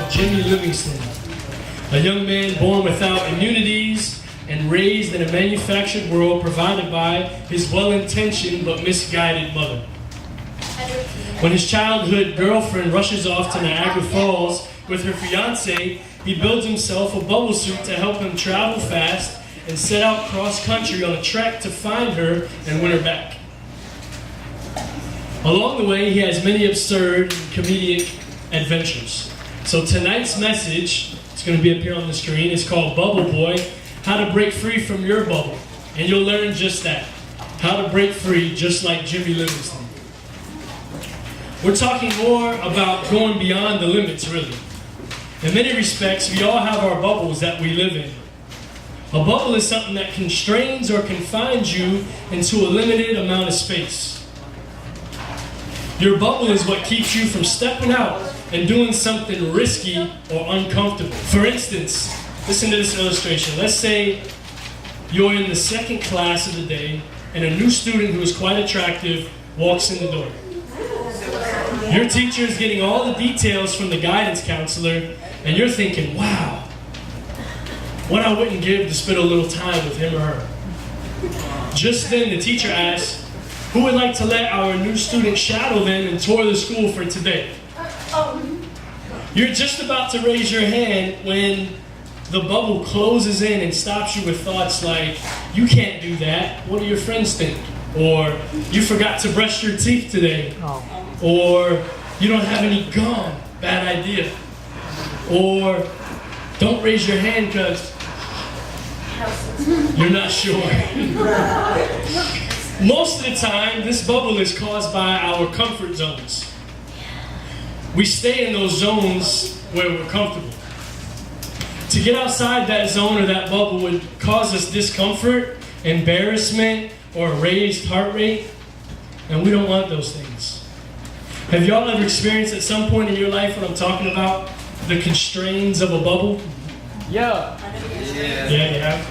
about Jimmy Livingston, a young man born without immunities and raised in a manufactured world provided by his well-intentioned but misguided mother. When his childhood girlfriend rushes off to Niagara Falls with her fiancé, he builds himself a bubble suit to help him travel fast and set out cross-country on a trek to find her and win her back. Along the way, he has many absurd and comedic adventures. So tonight's message, it's going to be up here on the screen, is called Bubble Boy, How to Break Free from Your Bubble. And you'll learn just that, how to break free just like Jimmy Livingston. We're talking more about going beyond the limits, really. In many respects, we all have our bubbles that we live in. A bubble is something that constrains or confines you into a limited amount of space. Your bubble is what keeps you from stepping out and doing something risky or uncomfortable. For instance, listen to this illustration. Let's say you're in the second class of the day and a new student who is quite attractive walks in the door. Your teacher is getting all the details from the guidance counselor and you're thinking, wow, what I wouldn't give to spend a little time with him or her. Just then the teacher asks, who would like to let our new student shadow them and tour the school for today? You're just about to raise your hand when the bubble closes in and stops you with thoughts like, you can't do that, what do your friends think? Or, you forgot to brush your teeth today. Or, you don't have any gum, bad idea. Or, don't raise your hand because you're not sure. Most of the time, this bubble is caused by our comfort zones. We stay in those zones where we're comfortable. To get outside that zone or that bubble would cause us discomfort, embarrassment, or a raised heart rate, and we don't want those things. Have y'all ever experienced at some point in your life what I'm talking about? The constraints of a bubble? Yeah. Yeah, you have?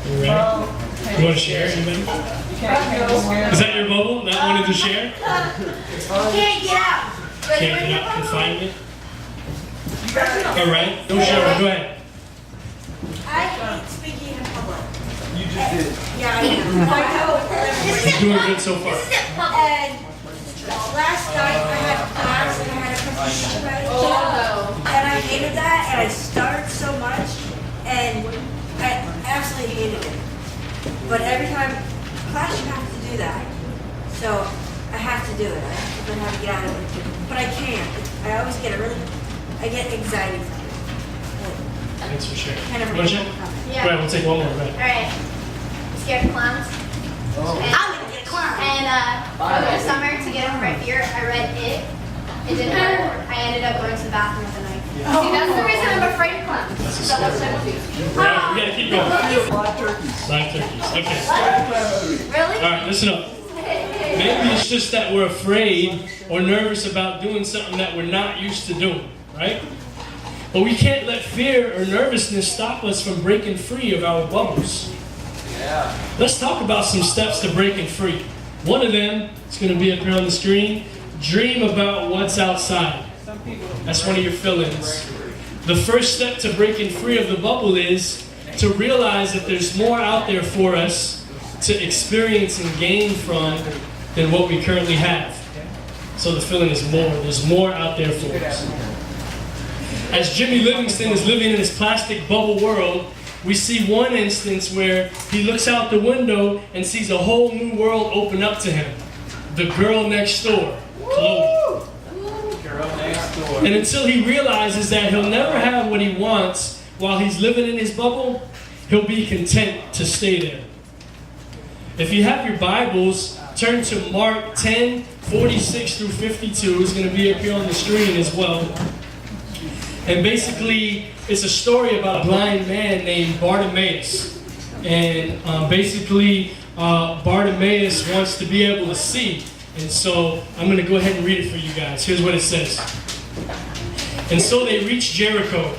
You ready? You want to share anything? Is that your bubble? Not wanting to share? Can't get out. Can't get out. Confinement? Alright, don't share. Go ahead. I hate speaking in public. You just did. Yeah, I know. You're doing good so far. And last night I had a class and I had a presentation and I hated that and I stuttered so much and I absolutely hated it. But every time class you have to do that. So I have to do it. I have to learn how to get out of it. But I can't. I always get I get anxiety from it. Thanks for sharing. Kind of Want to share? Yeah. Go ahead, we'll take one more. Go ahead. Alright. Scared of clowns. I'm gonna get a clown. And over the summer, to get over my fear, I read It. It didn't matter. I ended up going to the bathroom with a knife. See, that's the reason I'm afraid of clowns. That's a So that's story. what I do. Alright, we gotta keep going. Live turkeys. Live turkeys. Okay. Really? Alright, listen up. Maybe it's just that we're afraid or nervous about doing something that we're not used to doing, right? But we can't let fear or nervousness stop us from breaking free of our bubbles. Yeah. Let's talk about some steps to breaking free. One of them, it's going to be up here on the screen, dream about what's outside. That's one of your fill-ins. The first step to breaking free of the bubble is to realize that there's more out there for us to experience and gain from than what we currently have. So the feeling is more. There's more out there for us. As Jimmy Livingston is living in his plastic bubble world, we see one instance where he looks out the window and sees a whole new world open up to him. The girl next door, Chloe. Girl next door. And until he realizes that he'll never have what he wants while he's living in his bubble, he'll be content to stay there. If you have your Bibles, turn to Mark 10, 46 through 52. It's going to be up here on the screen as well. And basically, it's a story about a blind man named Bartimaeus. And Bartimaeus wants to be able to see. And so I'm going to go ahead and read it for you guys. Here's what it says. And so they reached Jericho.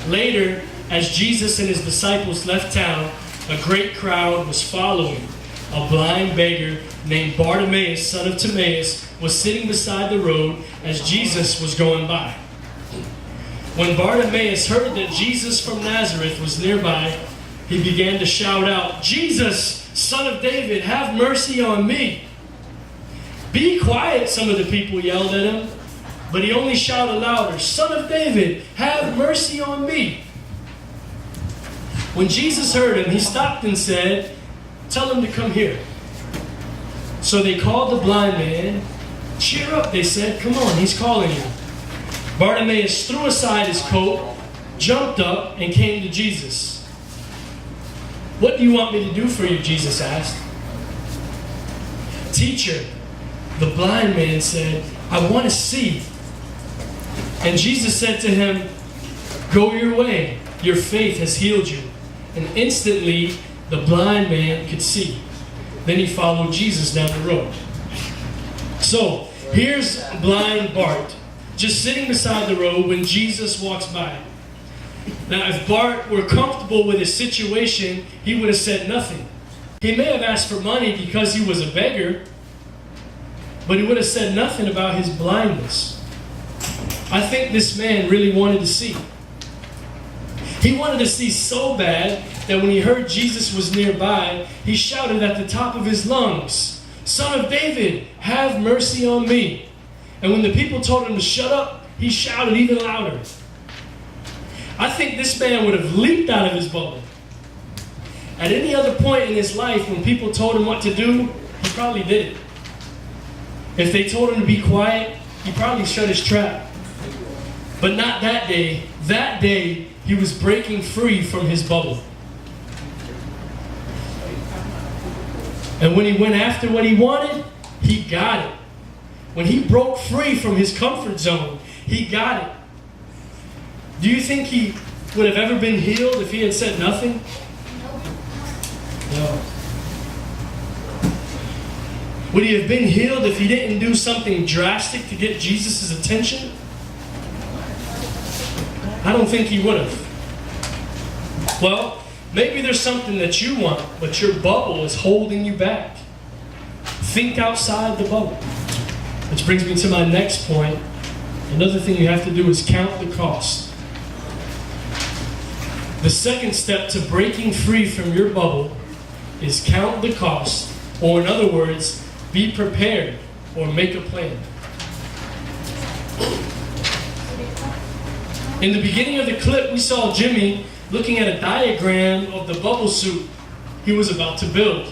Later, as Jesus and his disciples left town, a great crowd was following. A blind beggar named Bartimaeus, son of Timaeus, was sitting beside the road as Jesus was going by. When Bartimaeus heard that Jesus from Nazareth was nearby, he began to shout out, "Jesus, Son of David, have mercy on me." "Be quiet," some of the people yelled at him. But he only shouted louder, "Son of David, have mercy on me." When Jesus heard him, he stopped and said, "Tell him to come here." So they called the blind man. "Cheer up," they said. "Come on, he's calling you." Bartimaeus threw aside his coat, jumped up, and came to Jesus. "What do you want me to do for you?" Jesus asked. "Teacher," the blind man said, "I want to see." And Jesus said to him, "Go your way, your faith has healed you." And instantly the blind man could see. Then he followed Jesus down the road. So here's blind Bart, just sitting beside the road when Jesus walks by. Now, if Bart were comfortable with his situation, he would have said nothing. He may have asked for money because he was a beggar, but he would have said nothing about his blindness. I think this man really wanted to see. He wanted to see so bad that when he heard Jesus was nearby, he shouted at the top of his lungs, "Son of David, have mercy on me." And when the people told him to shut up, he shouted even louder. I think this man would have leaped out of his bubble. At any other point in his life, when people told him what to do, he probably did it. If they told him to be quiet, he probably shut his trap. But not that day. That day, he was breaking free from his bubble. And when he went after what he wanted, he got it. When he broke free from his comfort zone, he got it. Do you think he would have ever been healed if he had said nothing? No. Would he have been healed if he didn't do something drastic to get Jesus' attention? I don't think he would have. Well, maybe there's something that you want, but your bubble is holding you back. Think outside the bubble. Which brings me to my next point. Another thing you have to do is count the cost. The second step to breaking free from your bubble is count the cost, or in other words, be prepared or make a plan. In the beginning of the clip, we saw Jimmy looking at a diagram of the bubble suit he was about to build.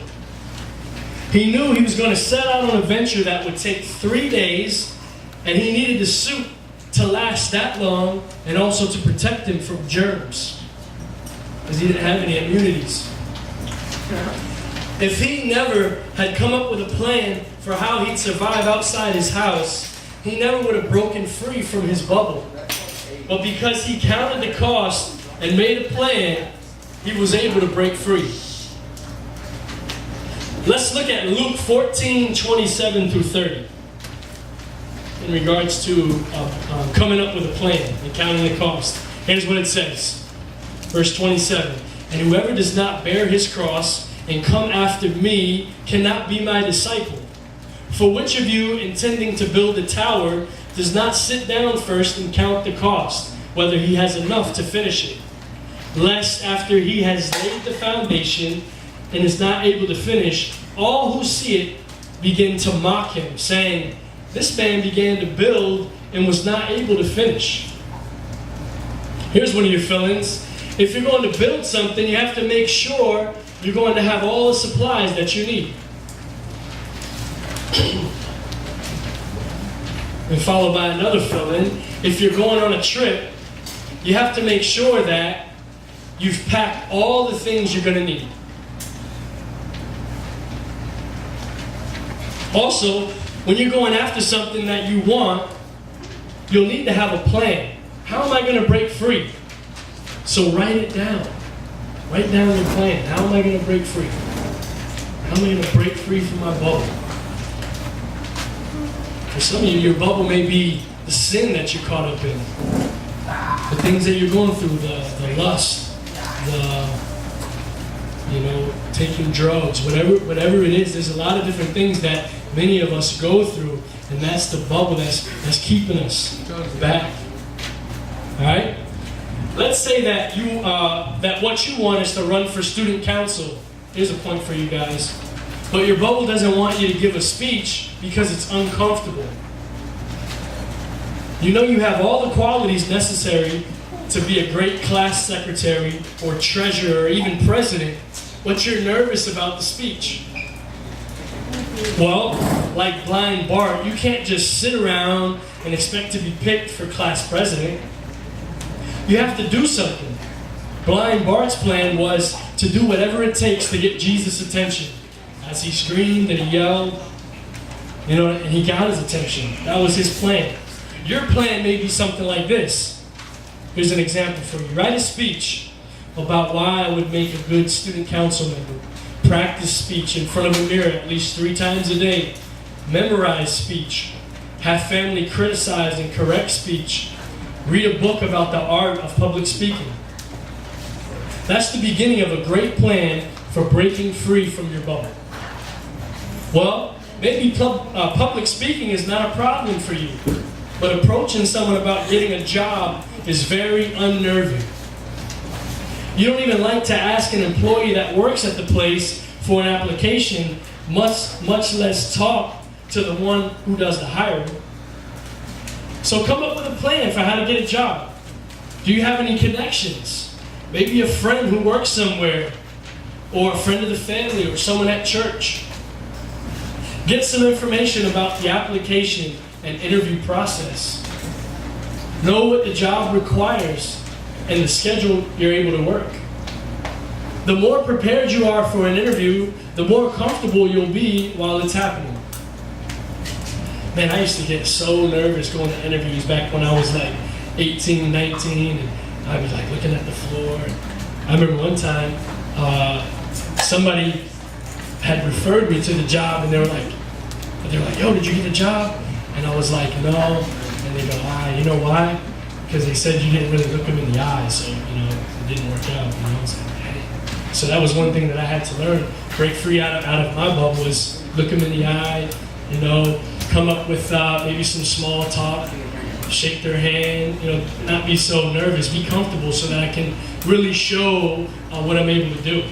He knew he was going to set out on a venture that would take 3 days, and he needed the suit to last that long and also to protect him from germs, because he didn't have any immunities. If he never had come up with a plan for how he'd survive outside his house, he never would have broken free from his bubble. But because he counted the cost and made a plan, he was able to break free. Let's look at Luke 14:27 through 30 in regards to coming up with a plan and counting the cost. Here's what it says. Verse 27, "And whoever does not bear his cross and come after me cannot be my disciple. For which of you, intending to build a tower, does not sit down first and count the cost, whether he has enough to finish it? Lest after he has laid the foundation and is not able to finish, all who see it begin to mock him, saying, 'This man began to build and was not able to finish.'" Here's one of your fill-ins. If you're going to build something, you have to make sure you're going to have all the supplies that you need. And followed by another fill-in. If you're going on a trip, you have to make sure that you've packed all the things you're going to need. Also, when you're going after something that you want, you'll need to have a plan. How am I going to break free? So write it down. Write down your plan. How am I going to break free? How am I going to break free from my bubble? For some of you, your bubble may be the sin that you're caught up in. The things that you're going through, the lust, taking drugs, whatever it is. There's a lot of different things that many of us go through, and that's the bubble that's keeping us back. All right? Let's say that that what you want is to run for student council. Here's a point for you guys. But your bubble doesn't want you to give a speech because it's uncomfortable. You know you have all the qualities necessary to be a great class secretary or treasurer or even president, but you're nervous about the speech. Well, like Blind Bart, you can't just sit around and expect to be picked for class president. You have to do something. Blind Bart's plan was to do whatever it takes to get Jesus' attention. As he screamed and he yelled, and he got his attention. That was his plan. Your plan may be something like this. Here's an example for you. Write a speech about why I would make a good student council member. Practice speech in front of a mirror at least 3 times a day. Memorize speech. Have family criticize and correct speech. Read a book about the art of public speaking. That's the beginning of a great plan for breaking free from your bubble. Well, maybe public speaking is not a problem for you, but approaching someone about getting a job is very unnerving. You don't even like to ask an employee that works at the place for an application, much less talk to the one who does the hiring. So come up with a plan for how to get a job. Do you have any connections? Maybe a friend who works somewhere, or a friend of the family, or someone at church. Get some information about the application and interview process. Know what the job requires and the schedule you're able to work. The more prepared you are for an interview, the more comfortable you'll be while it's happening. Man, I used to get so nervous going to interviews back when I was like 18, 19, and I was like looking at the floor. I remember one time, somebody had referred me to the job, and they were like, yo, did you get a job? And I was like, no. And they go, you know why? Because they said you didn't really look them in the eye, so, it didn't work out. I was like, hey. So that was one thing that I had to learn. Break free out of my bubble was look them in the eye, come up with maybe some small talk, shake their hand, not be so nervous, be comfortable so that I can really show what I'm able to do,